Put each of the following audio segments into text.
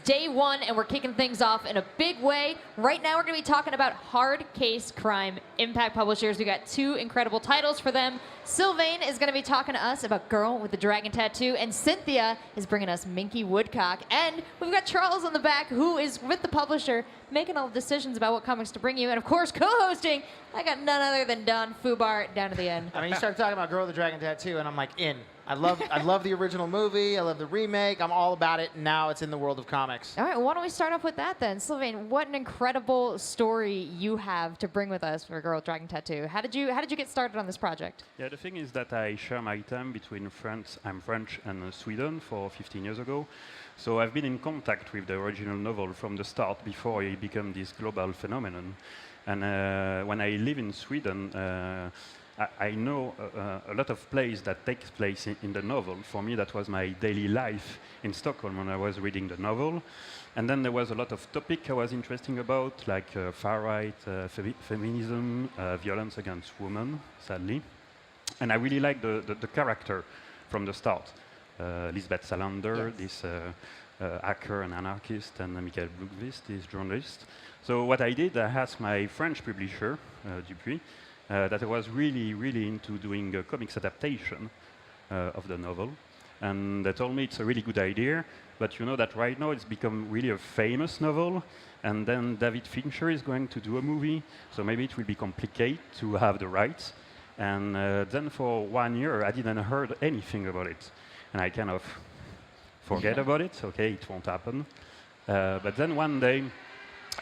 day one, and we're kicking things off in a big way. Right now, we're going to be talking about hard case crime impact publishers. We got two incredible titles for them. Sylvain is going to be talking to us about Girl with the Dragon Tattoo, and Cynthia is bringing us Minky Woodcock. And we've got Charles on the back, who is with the publisher, making all the decisions about what comics to bring you. And of course, co-hosting, I got none other than Don Fubar down to the end. I mean, you start talking about Girl with the Dragon Tattoo, and I'm like, in. I love the original movie. I love the remake. I'm all about it. Now it's in the world of comics. All right, why don't we start off with that then? Sylvain, what an incredible story you have to bring with us for Girl with Dragon Tattoo. How did you get started on this project? Yeah, the thing is that I share my time between France, I'm French, and Sweden for 15 years ago. So I've been in contact with the original novel from the start before it became this global phenomenon. And when I live in Sweden, I know a lot of plays that takes place in the novel. For me, that was my daily life in Stockholm when I was reading the novel. And then there was a lot of topic I was interested about, like far-right, feminism, violence against women, sadly. And I really liked the character from the start. Lisbeth Salander, yes. This hacker and anarchist, and Michael Blomqvist, this journalist. So what I did, I asked my French publisher, Dupuis, that I was really, really into doing a comics adaptation of the novel. And they told me it's a really good idea, but you know that right now it's become really a famous novel, and then David Fincher is going to do a movie, so maybe it will be complicated to have the rights. And then for 1 year, I didn't heard anything about it. And I kind of forget about it. Okay, it won't happen. But then one day,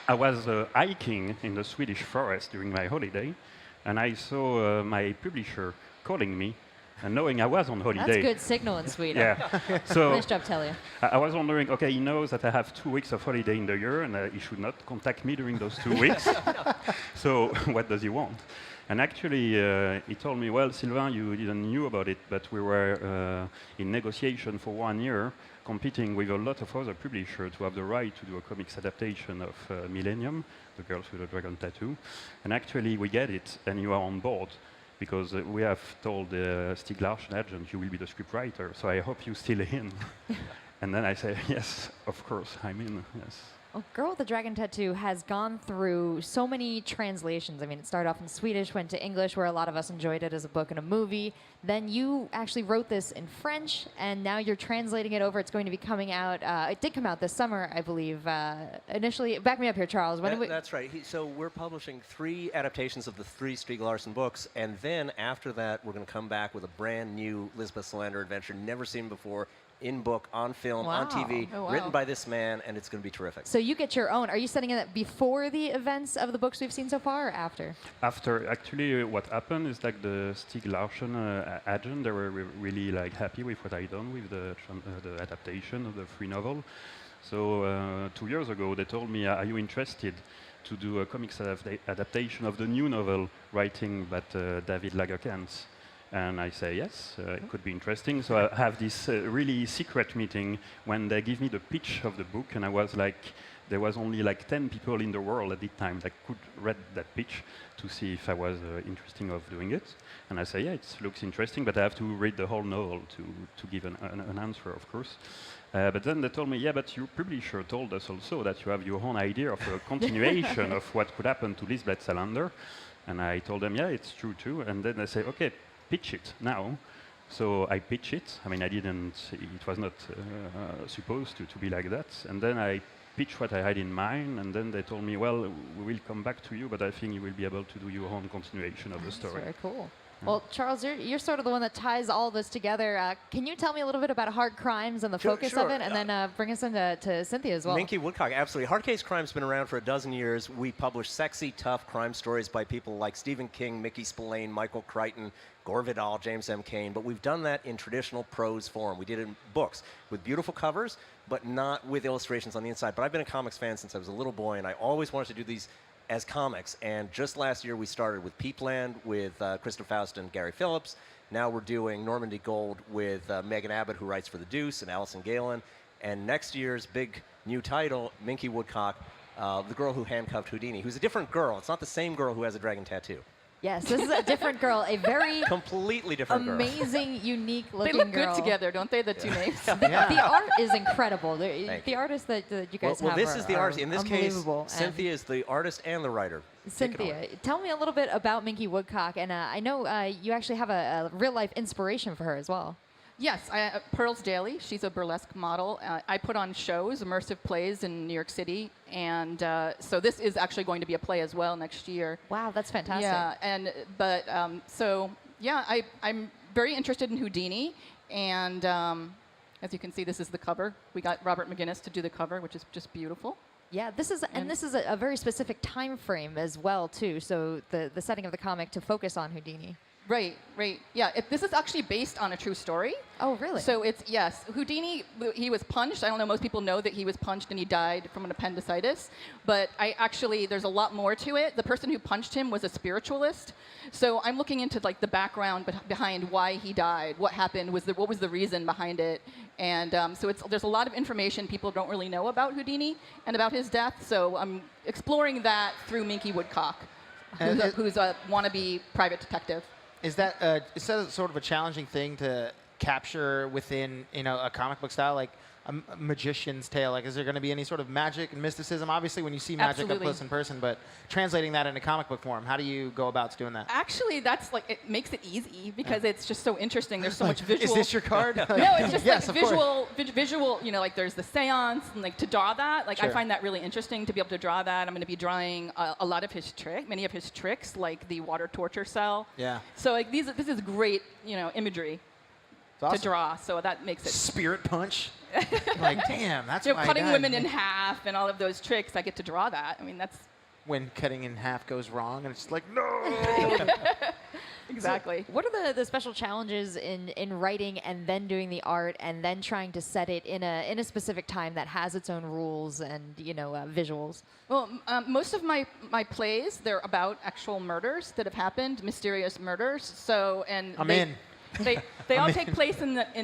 I was hiking in the Swedish forest during my holiday, and I saw my publisher calling me, and knowing I was on holiday. That's good signal in Sweden. Yeah. So nice job, Telia. I was wondering, okay, he knows that I have 2 weeks of holiday in the year, and he should not contact me during those 2 weeks. So what does he want? And actually, he told me, well, Sylvain, you didn't knew about it, but we were in negotiation for 1 year, competing with a lot of other publishers to have the right to do a comics adaptation of Millennium, The Girls with the Dragon Tattoo. And actually, we get it, and you are on board, because we have told Stieg Larsson agent, you will be the scriptwriter, so I hope you're still in. And then I say, yes, of course, I'm in, yes. Well, Girl with the Dragon Tattoo has gone through so many translations. I mean, it started off in Swedish, went to English, where a lot of us enjoyed it as a book and a movie. Then you actually wrote this in French, and now you're translating it over. It's going to be coming out. It did come out this summer, I believe. Initially, back me up here, Charles. That's right. So we're publishing 3 adaptations of the 3 Stieg Larsson books, and then after that, we're going to come back with a brand new Lisbeth Salander adventure, never seen before, in book, on film, on TV, written by this man, and it's going to be terrific. So you get your own. Are you setting it before the events of the books we've seen so far, or after? After. Actually, what happened is like the Stieg Larsson agent, they were really like happy with what I done with the adaptation of the free novel. So 2 years ago, they told me, are you interested to do a comics adaptation of the new novel writing by David Lagercrantz? And I say, yes, it could be interesting. So I have this really secret meeting when they give me the pitch of the book, and I was like, there was only like 10 people in the world at the time that could read that pitch to see if I was interested of doing it. And I say, yeah, it looks interesting, but I have to read the whole novel to give an answer, of course. But then they told me, yeah, but your publisher told us also that you have your own idea of a continuation of what could happen to Lisbeth Salander. And I told them, yeah, it's true too. And then they say, okay, pitch it now. So I pitch it. I mean, I didn't, it was not supposed to be like that. And then I pitched what I had in mind, and then they told me, well, we will come back to you, but I think you will be able to do your own continuation of the story. Very cool. Well, Charles, you're sort of the one that ties all this together. Can you tell me a little bit about Hard Crimes and the focus of it, and then bring us into Cynthia as well? Minky Woodcock, absolutely. Hard Case Crime's been around for a dozen years. We publish sexy, tough crime stories by people like Stephen King, Mickey Spillane, Michael Crichton, Gore Vidal, James M. Cain, but we've done that in traditional prose form. We did it in books with beautiful covers, but not with illustrations on the inside. But I've been a comics fan since I was a little boy, and I always wanted to do these as comics. And just last year we started with Peepland with Krista Faust and Gary Phillips. Now we're doing Normandy Gold with Megan Abbott, who writes for The Deuce, and Allison Galen. And next year's big new title, Minky Woodcock, The Girl Who Handcuffed Houdini, who's a different girl. It's not the same girl who has a dragon tattoo. Yes, this is a different girl, a very Completely different girl. amazing, unique They looking look girl. good together, don't they? The two names. Yeah. The art is incredible. Thank The you. artists that you guys Well, have this is the artist. In this case, unbelievable. And Cynthia is the artist and the writer. Take it away. Cynthia, tell me a little bit about Minky Woodcock, and I know you actually have a real-life inspiration for her as well. Yes, Pearls Daly. She's a burlesque model. I put on shows, immersive plays in New York City, and so this is actually going to be a play as well next year. Wow, that's fantastic. Yeah, but I'm very interested in Houdini, and as you can see, this is the cover. We got Robert McGinnis to do the cover, which is just beautiful. Yeah, this is a very specific time frame as well too. So the setting of the comic to focus on Houdini. Right. Yeah, this is actually based on a true story. Oh, really? So yes, Houdini, he was punched. I don't know, most people know that he was punched and he died from an appendicitis, but there's a lot more to it. The person who punched him was a spiritualist. So I'm looking into like the background behind why he died, what happened, what was the reason behind it. And so there's a lot of information people don't really know about Houdini and about his death. So I'm exploring that through Minky Woodcock, who's a wannabe private detective. Is that sort of a challenging thing to capture within a comic book style, like a magician's tale? Like, is there going to be any sort of magic and mysticism? Obviously, when you see magic Absolutely. up close in person, but translating that into comic book form, how do you go about doing that? Actually, that's like, it makes it easy because it's just so interesting. There's so much visual. Is this your card? No, it's just yes, like of course. visual, like there's the seance, and like to draw that, like Sure. I find that really interesting to be able to draw that. I'm going to be drawing a lot of many of his tricks, like the water torture cell. Yeah. So like this is great, imagery It's awesome. to draw. So that makes it. Spirit punch. Like, damn, that's my cutting guy. women in half and all of those tricks, I get to draw that. I mean, that's When cutting in half goes wrong, and it's just like, no. exactly. What are the special challenges in writing and then doing the art and then trying to set it in a specific time that has its own rules and visuals? Well, most of my plays, they're about actual murders that have happened, mysterious murders. So I'm in. They all take place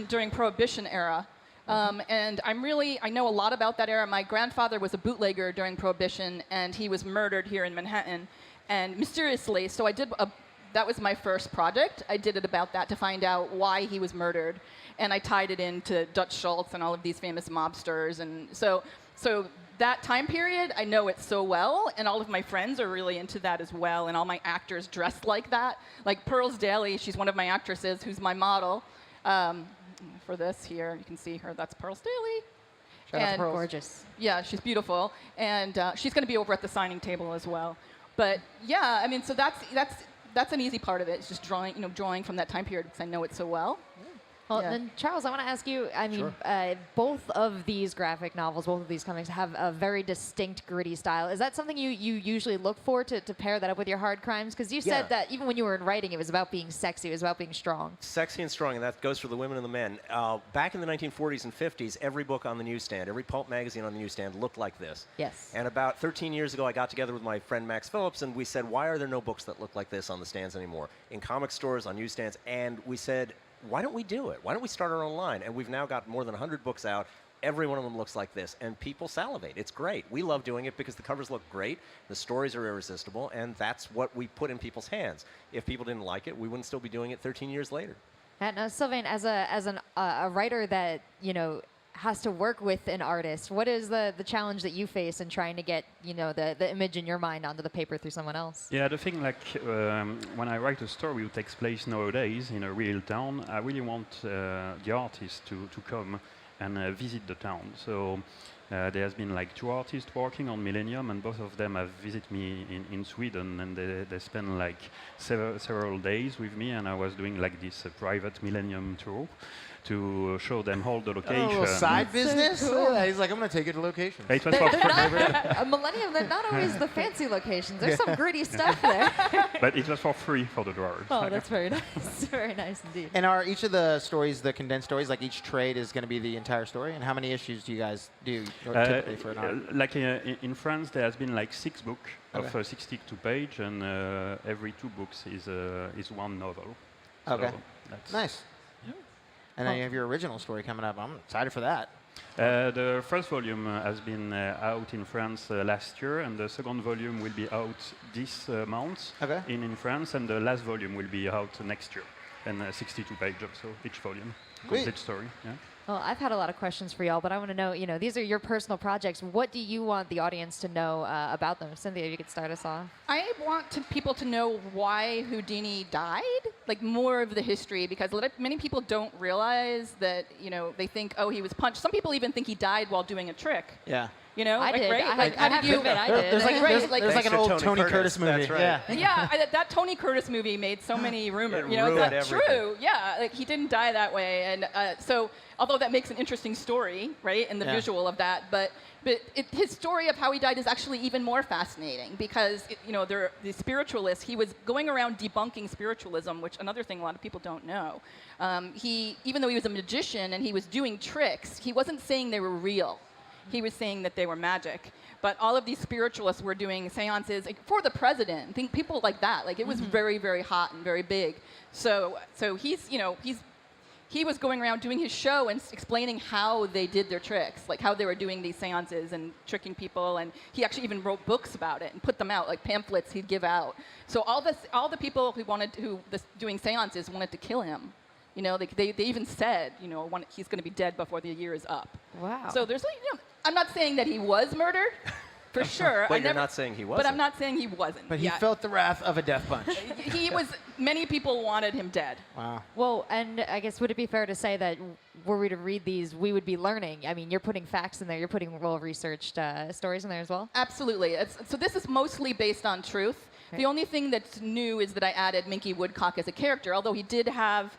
during Prohibition era. And I know a lot about that era. My grandfather was a bootlegger during Prohibition, and he was murdered here in Manhattan. And mysteriously, so that was my first project. I did it about that to find out why he was murdered. And I tied it into Dutch Schultz and all of these famous mobsters. And so that time period, I know it so well, and all of my friends are really into that as well, and all my actors dressed like that. Like Pearls Daly, she's one of my actresses who's my model. For this here, you can see her, that's Pearls Daly. Shout out to Pearls. Gorgeous. Yeah, she's beautiful, and she's going to be over at the signing table as well. But yeah, I mean, so that's an easy part of it. It's just drawing from that time period because I know it so well. Well, Yeah. then Charles, I want to ask you. I mean, Sure. both of these graphic novels, both of these comics have a very distinct, gritty style. Is that something you usually look for to pair that up with your hard crimes? Because you said that even when you were in writing, it was about being sexy, it was about being strong. Sexy and strong, and that goes for the women and the men. Back in the 1940s and 50s, every book on the newsstand, every pulp magazine on the newsstand looked like this. Yes. And about 13 years ago, I got together with my friend Max Phillips, and we said, why are there no books that look like this on the stands anymore? In comic stores, on newsstands, and we said, why don't we do it? Why don't we start our own line? And we've now got more than 100 books out. Every one of them looks like this, and people salivate. It's great. We love doing it because the covers look great, the stories are irresistible, and that's what we put in people's hands. If people didn't like it, we wouldn't still be doing it 13 years later. And Sylvain, as a writer that has to work with an artist, what is the challenge that you face in trying to get the image in your mind onto the paper through someone else? Yeah, the thing, like when I write a story that takes place nowadays in a real town, I really want the artist to come and visit the town. So there has been like 2 artists working on Millennium, and both of them have visited me in Sweden, and they spent like several days with me, and I was doing like this private Millennium tour to show them all the location. A little side So business? cool. Yeah, he's like, I'm going to take you to locations. It was for A Millennium, they're not always the fancy locations. There's some gritty stuff there. but it was for free for the drawers. Oh, that's very nice. Very nice indeed. And are each of the stories, the condensed stories, like each trade is going to be the entire story? And how many issues do you guys do typically for an art? Like in France, there has been like 6 books Okay. of 62 page, and every 2 books is one novel. Okay. So that's Nice. And then you have your original story coming up. I'm excited for that. The first volume has been out in France last year, and the second volume will be out this month in France, and the last volume will be out next year, and 62 pages, so each volume, complete story. Yeah. Well, I've had a lot of questions for y'all, but I want to know, these are your personal projects. What do you want the audience to know about them? Cynthia, if you could start us off. I want people to know why Houdini died, like more of the history, because many people don't realize that, they think, oh, he was punched. Some people even think he died while doing a trick. Yeah. I did. Right? I have to admit, I did. There's like an old Tony Curtis movie. That's right. Yeah, that Tony Curtis movie made so many rumors. It ruined it's not everything. true. Yeah, like he didn't die that way, and so although that makes an interesting story, right, and the visual of that, but his story of how he died is actually even more fascinating because the spiritualists. He was going around debunking spiritualism, which another thing a lot of people don't know. Even though he was a magician and he was doing tricks, he wasn't saying they were real. He was saying that they were magic. But all of these spiritualists were doing seances for the president. Think people like that. Like it was very, very hot and very big. So he was going around doing his show and explaining how they did their tricks, like how they were doing these seances and tricking people. And he actually even wrote books about it and put them out, like pamphlets he'd give out. So all the people doing seances wanted to kill him. They even said, he's going to be dead before the year is up. Wow. So there's I'm not saying that he was murdered, for sure. But you're not saying he wasn't. But I'm not saying he wasn't. But he felt the wrath of a death punch. Many people wanted him dead. Wow. Well, and I guess would it be fair to say that were we to read these, we would be learning? I mean, you're putting facts in there. You're putting well-researched stories in there as well? Absolutely. So this is mostly based on truth. The only thing that's new is that I added Minky Woodcock as a character, although he did have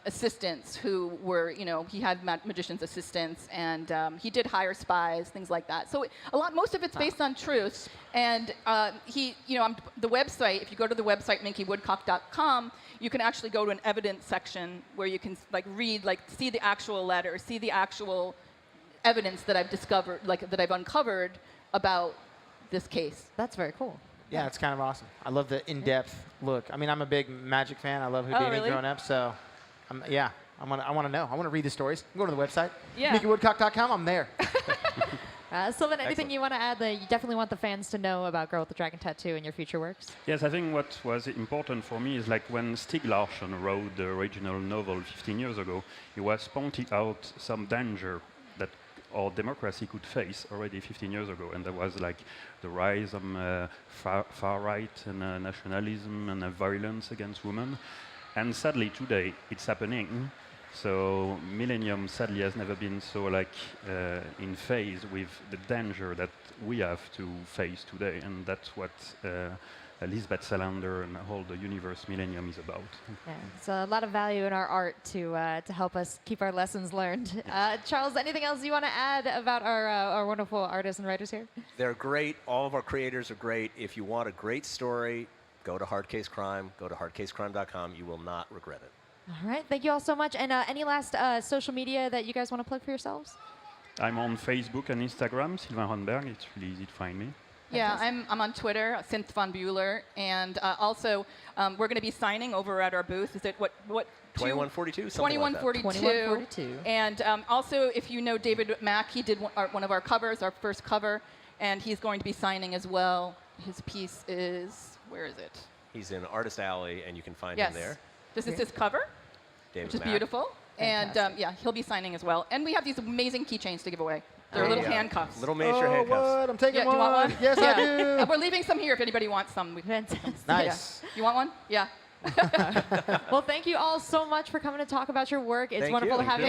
assistants who were, he had magician's assistants, and he did hire spies, things like that. So most of it's based on truth. And the website, if you go to the website minkywoodcock.com, you can actually go to an evidence section where you can read, see the actual letter, see the actual evidence that I've discovered, that I've uncovered about this case. That's very cool. Yeah, it's kind of awesome. I love the in-depth look. I mean, I'm a big Magic fan. I love Houdini growing up, so I want to know. I want to read the stories. I'm going to the website. Yeah. MinkyWoodcock.com. I'm there. Sylvan, anything you want to add that you definitely want the fans to know about Girl with the Dragon Tattoo in your future works? Yes, I think what was important for me is when Stieg Larsson wrote the original novel 15 years ago, he was pointing out some danger that our democracy could face already 15 years ago, and that was the rise of far right and nationalism and violence against women. And sadly today it's happening. So Millennium sadly has never been so in phase with the danger that we have to face today, and that's what Lisbeth Salander and all the universe Millennium is about. Yeah, it's a lot of value in our art to help us keep our lessons learned. Charles, anything else you want to add about our wonderful artists and writers here? They're great. All of our creators are great. If you want a great story, go to Hard Case Crime. Go to hardcasecrime.com. You will not regret it. All right, thank you all so much. And any last social media that you guys want to plug for yourselves? I'm on Facebook and Instagram, Sylvain Ronberg. It's really easy to find me. Yeah, I'm on Twitter, Synth von Bueller, and also we're going to be signing over at our booth. Is it what 2142, something 2142. And also, if you know David Mack, he did one of our covers, our first cover, and he's going to be signing as well. His piece is, where is it? He's in Artist Alley, and you can find him there. This is his cover, David which is Mack. beautiful. Fantastic. And yeah, he'll be signing as well. And we have these amazing keychains to give away. They're little handcuffs. Little miniature handcuffs. What? I'm taking Do one. you want one? Yes, Yeah. I do. We're leaving some here if anybody wants some. Fantastic. Nice. Yeah. You want one? Yeah. Well, thank you all so much for coming to talk about your work. It's Thank wonderful you. to have you.